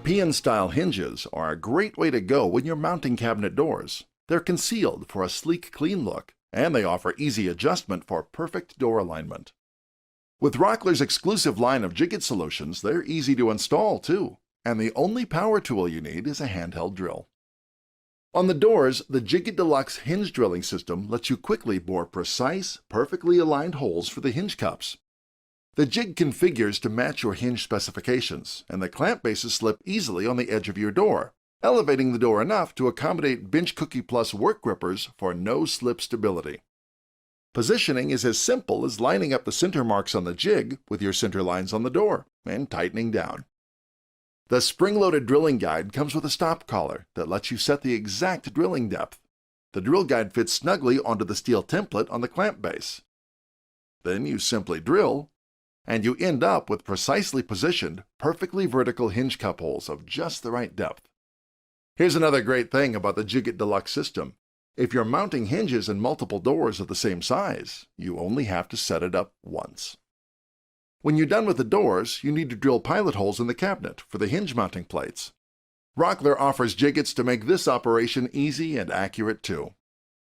European-style hinges are a great way to go when you're mounting cabinet doors. They're concealed for a sleek, clean look, and they offer easy adjustment for perfect door alignment. With Rockler's exclusive line of jigget solutions, they're easy to install too, and the only power tool you need is a handheld drill. On the doors, the Jigget Deluxe hinge drilling system lets you quickly bore precise, perfectly aligned holes for the hinge cups. The jig configures to match your hinge specifications, and the clamp bases slip easily on the edge of your door, elevating the door enough to accommodate Bench Cookie Plus work grippers for no-slip stability. Positioning is as simple as lining up the center marks on the jig with your center lines on the door and tightening down. The spring-loaded drilling guide comes with a stop collar that lets you set the exact drilling depth. The drill guide fits snugly onto the steel template on the clamp base. Then you simply drill, and you end up with precisely positioned, perfectly vertical hinge cup holes of just the right depth. Here's another great thing about the Jigget Deluxe system. If you're mounting hinges in multiple doors of the same size, you only have to set it up once. When you're done with the doors, you need to drill pilot holes in the cabinet for the hinge mounting plates. Rockler offers jiggets to make this operation easy and accurate too.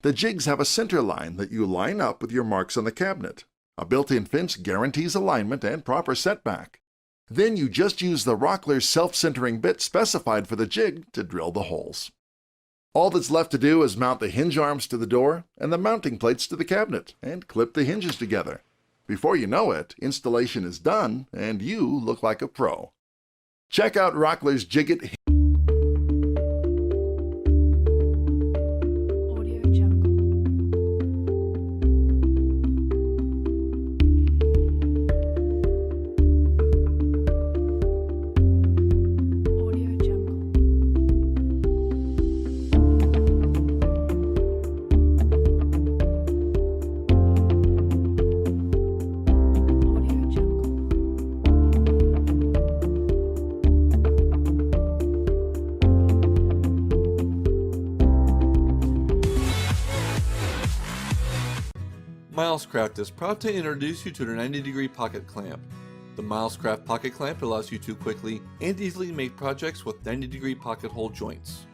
The jigs have a center line that you line up with your marks on the cabinet. A built-in fence guarantees alignment and proper setback. Then you just use the Rockler self-centering bit specified for the jig to drill the holes. All that's left to do is mount the hinge arms to the door and the mounting plates to the cabinet and clip the hinges together. Before you know it, installation is done and you look like a pro. Check out Rockler's Jigget Milescraft is proud to introduce you to their 90-degree pocket clamp. The Milescraft pocket clamp allows you to quickly and easily make projects with 90-degree pocket hole joints.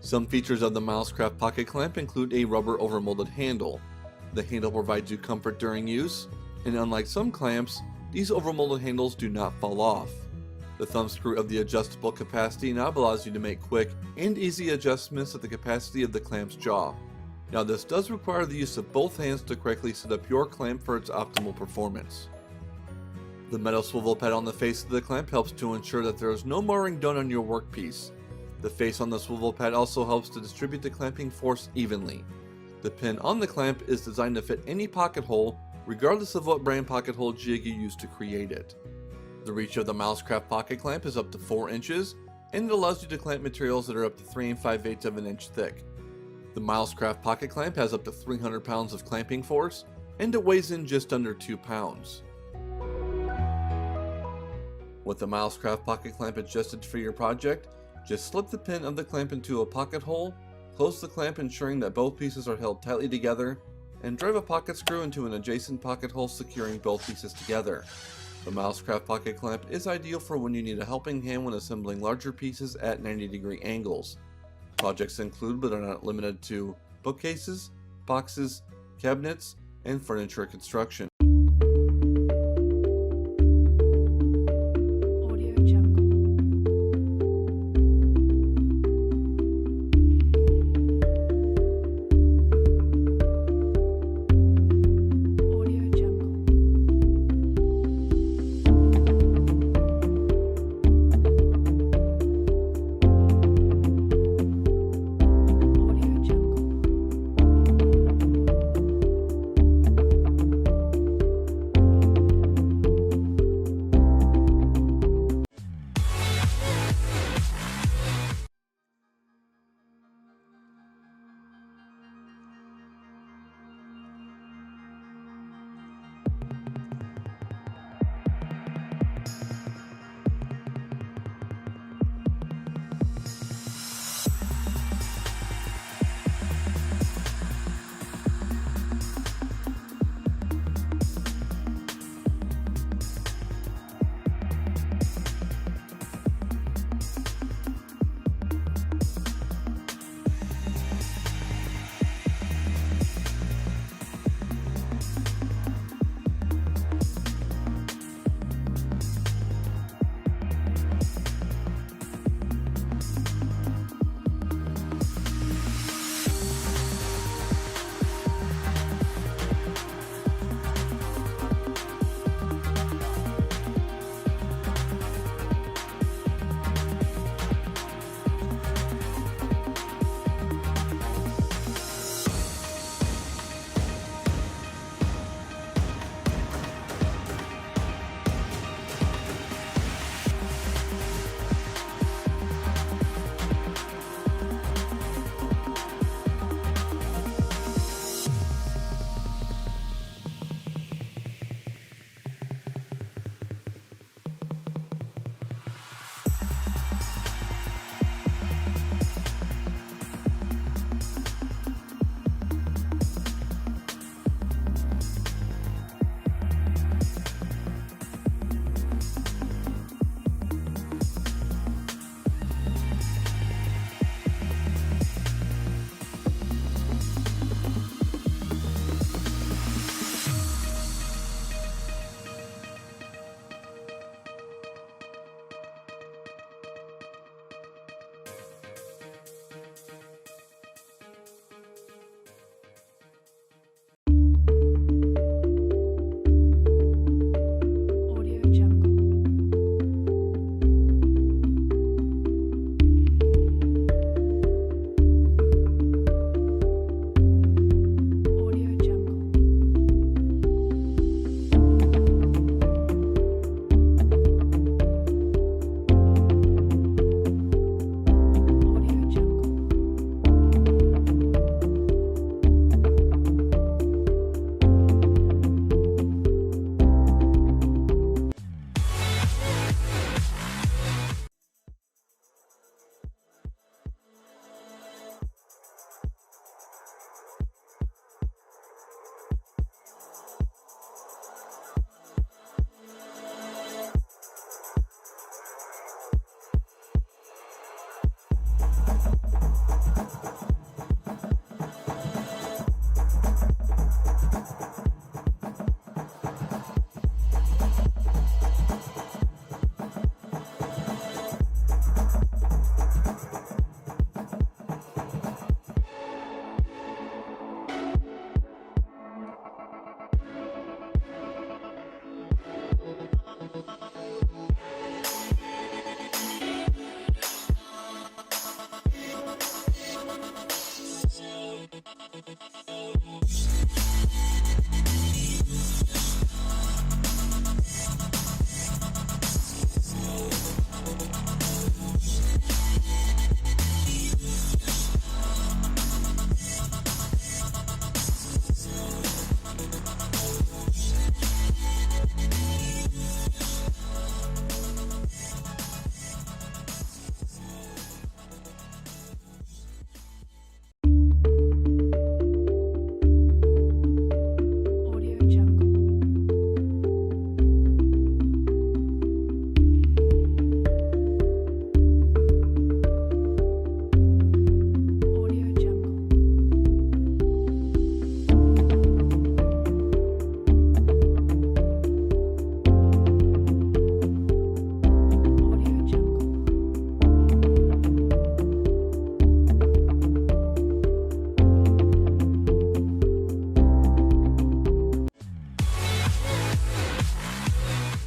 Some features of the Milescraft pocket clamp include a rubber overmolded handle. The handle provides you comfort during use, and unlike some clamps, these overmolded handles do not fall off. The thumb screw of the adjustable capacity knob allows you to make quick and easy adjustments of the capacity of the clamp's jaw. Now this does require the use of both hands to correctly set up your clamp for its optimal performance. The metal swivel pad on the face of the clamp helps to ensure that there is no marring done on your workpiece. The face on the swivel pad also helps to distribute the clamping force evenly. The pin on the clamp is designed to fit any pocket hole, regardless of what brand pocket hole jig you use to create it. The reach of the Milescraft pocket clamp is up to 4 inches, and it allows you to clamp materials that are up to 3 5/8 of an inch thick. The Milescraft pocket clamp has up to 300 pounds of clamping force, and it weighs in just under 2 pounds. With the Milescraft pocket clamp adjusted for your project, just slip the pin of the clamp into a pocket hole, close the clamp ensuring that both pieces are held tightly together, and drive a pocket screw into an adjacent pocket hole securing both pieces together. The Milescraft pocket clamp is ideal for when you need a helping hand when assembling larger pieces at 90-degree angles. Projects include but are not limited to bookcases, boxes, cabinets, and furniture construction.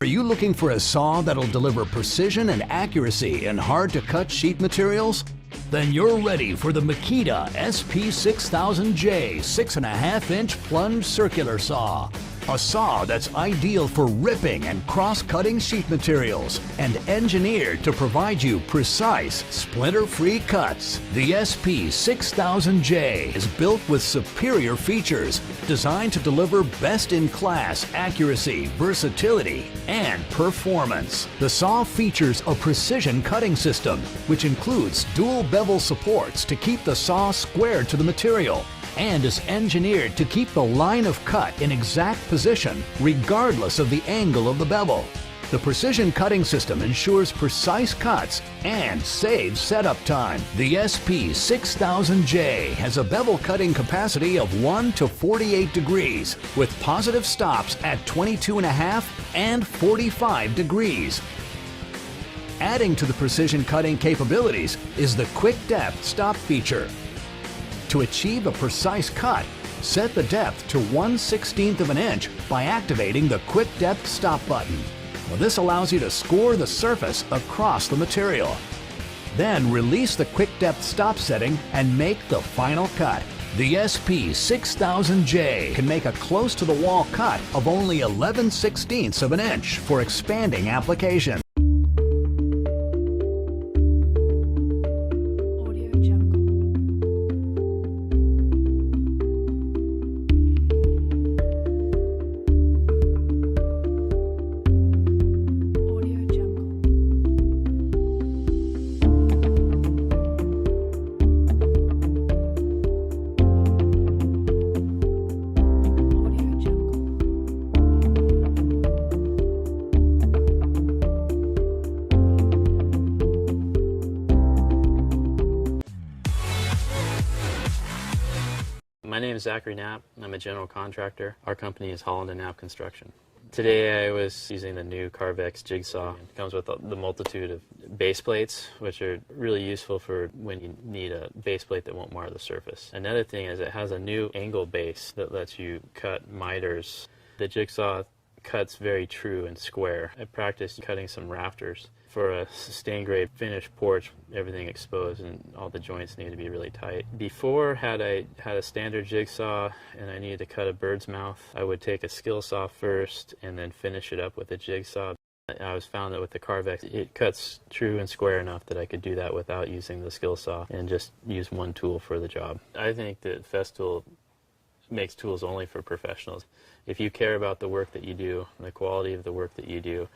Are you looking for a saw that'll deliver precision and accuracy in hard-to-cut sheet materials? Then you're ready for the Makita SP6000J 6.5-inch plunge circular saw. A saw that's ideal for ripping and cross-cutting sheet materials and engineered to provide you precise, splinter-free cuts. The SP6000J is built with superior features designed to deliver best-in-class accuracy, versatility, and performance. The saw features a precision cutting system, which includes dual bevel supports to keep the saw squared to the material, and is engineered to keep the line of cut in exact position regardless of the angle of the bevel. The precision cutting system ensures precise cuts and saves setup time. The SP6000J has a bevel cutting capacity of 1 to 48 degrees with positive stops at 22.5 and 45 degrees. Adding to the precision cutting capabilities is the quick depth stop feature. To achieve a precise cut, set the depth to 1/16 of an inch by activating the Quick Depth Stop button. Well, this allows you to score the surface across the material. Then release the Quick Depth Stop setting and make the final cut. The SP6000J can make a close-to-the-wall cut of only 11/16 of an inch for expanding application. My name is Zachary Knapp. I'm a general contractor. Our company is Holland & Knapp Construction. Today I was using the new Carvex jigsaw. It comes with the multitude of base plates, which are really useful for when you need a base plate that won't mar the surface. Another thing is it has a new angle base that lets you cut miters. The jigsaw cuts very true and square. I practiced cutting some rafters. For a stained grade finished porch, everything exposed and all the joints need to be really tight. Before, had I had a standard jigsaw and I needed to cut a bird's mouth, I would take a skill saw first and then finish it up with a jigsaw. I was found that with the Carvex, it cuts true and square enough that I could do that without using the skill saw and just use one tool for the job. I think that Festool makes tools only for professionals. If you care about the work that you do, the quality of the work that you do,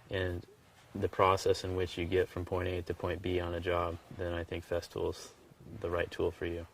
and the process in which you get from point A to point B on a job, then I think Festool is the right tool for you.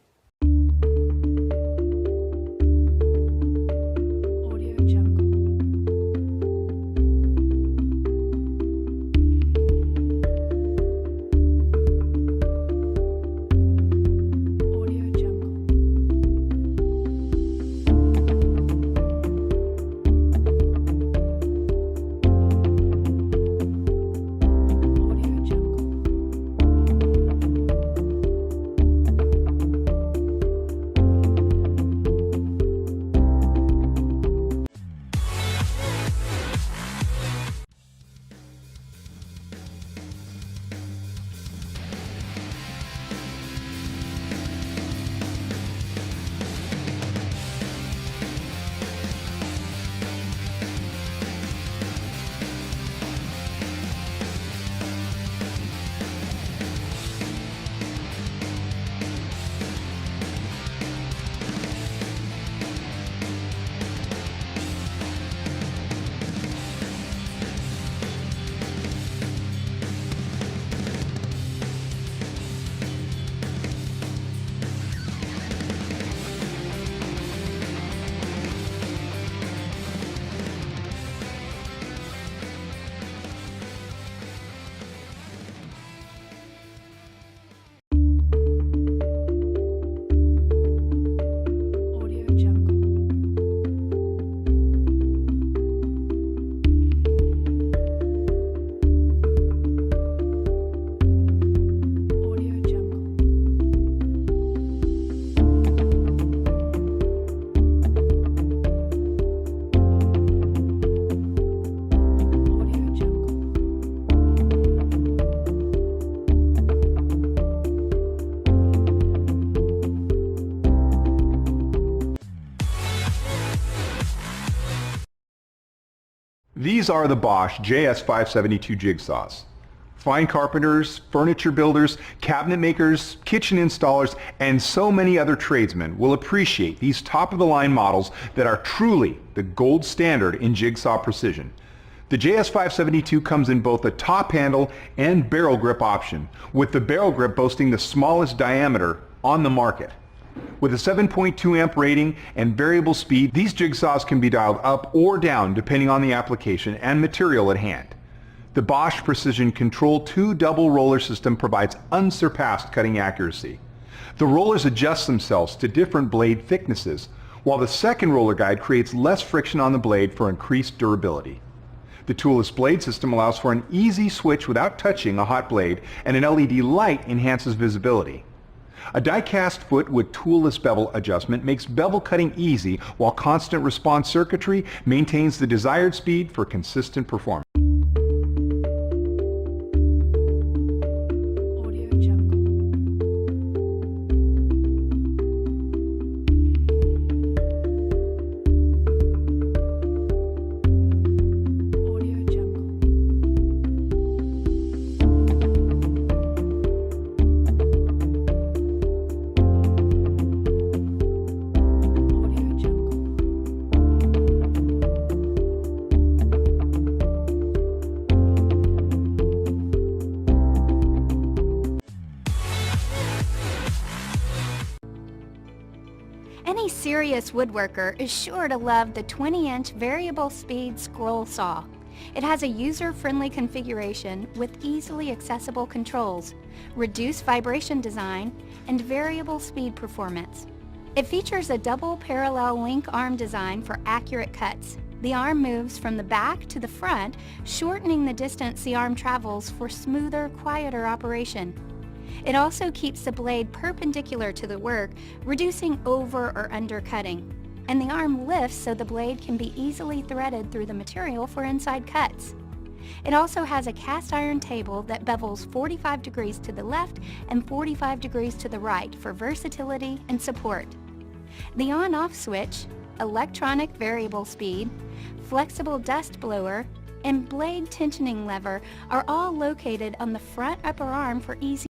These are the Bosch JS572 jigsaws. Fine carpenters, furniture builders, cabinet makers, kitchen installers, and so many other tradesmen will appreciate these top-of-the-line models that are truly the gold standard in jigsaw precision. The JS572 comes in both a top handle and barrel grip option, with the barrel grip boasting the smallest diameter on the market. With a 7.2 amp rating and variable speed, these jigsaws can be dialed up or down depending on the application and material at hand. The Bosch Precision Control 2 double roller system provides unsurpassed cutting accuracy. The rollers adjust themselves to different blade thicknesses, while the second roller guide creates less friction on the blade for increased durability. The toolless blade system allows for an easy switch without touching a hot blade, and an LED light enhances visibility. A die-cast foot with toolless bevel adjustment makes bevel cutting easy, while constant response circuitry maintains the desired speed for consistent performance. Any serious woodworker is sure to love the 20-inch variable speed scroll saw. It has a user-friendly configuration with easily accessible controls, reduced vibration design, and variable speed performance. It features a double parallel link arm design for accurate cuts. The arm moves from the back to the front, shortening the distance the arm travels for smoother, quieter operation. It also keeps the blade perpendicular to the work, reducing over or undercutting. And the arm lifts so the blade can be easily threaded through the material for inside cuts. It also has a cast iron table that bevels 45 degrees to the left and 45 degrees to the right for versatility and support. The on-off switch, electronic variable speed, flexible dust blower, and blade tensioning lever are all located on the front upper arm for easy